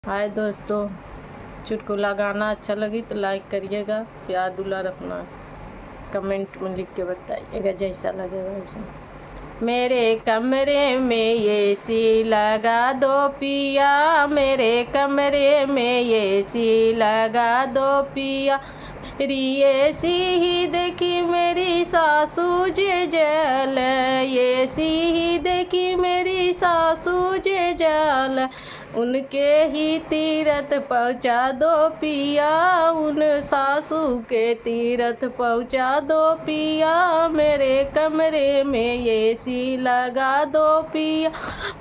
हाय दोस्तों, चुटकुला गाना अच्छा लगी तो लाइक करिएगा, प्यार दुलार अपना कमेंट में लिख के बताइएगा जैसा लगेगा वैसा। मेरे कमरे में एसी लगा दो पिया, मेरे कमरे में एसी लगा दो पिया। मेरी एसी ही देखी मेरी सासू जे जल, एसी ही देखी मेरी सासू जे जल। उनके ही तीरथ पहुँचा दो पिया, उन सासू के तीरथ पहुँचा दो पिया। मेरे कमरे में एसी लगा दो पिया,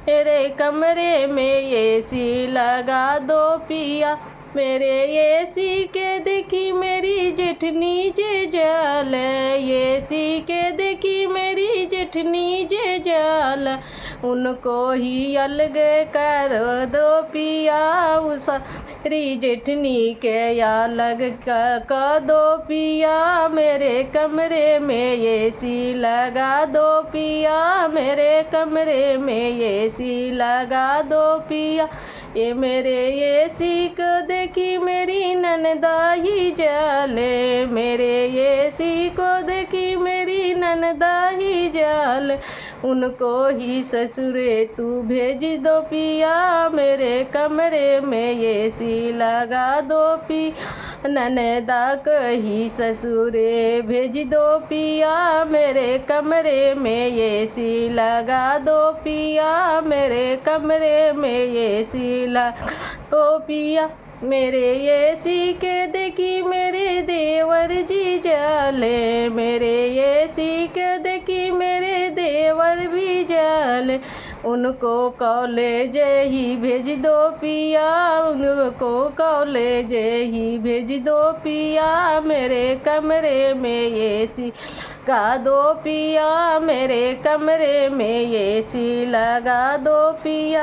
मेरे कमरे में एसी लगा दो पिया। मेरे एसी के देखी मेरी जेठनी जे जल, एसी के देखी मेरी जेठनी जे जल। उनको ही अलग कर दो पिया, उस मेरी जेठनी के अलग कर दो पिया। मेरे कमरे में एसी लगा दो पिया, मेरे कमरे में एसी लगा दो पिया। ये मेरे एसी को देखी मेरी ननदा ही जले, मेरे एसी को देखी मेरी ननदा ही जल। उनको ही ससुरे तू भेज दो पिया, मेरे कमरे में एसी लगा दो पिया। ननदा को ही ससुरे भेज दो पिया, मेरे कमरे में एसी लगा दो पिया। मेरे कमरे में एसी लगा दो पिया। मेरे एसी के देखी मेरे देवर जी जले, मेरे एसी के देखी मेरे देवर भी जले। उनको कॉलेज ही भेज दो पिया, उनको कॉलेज ही भेज दो पिया। मेरे कमरे में एसी लगा दो पिया, मेरे कमरे में एसी लगा दो पिया।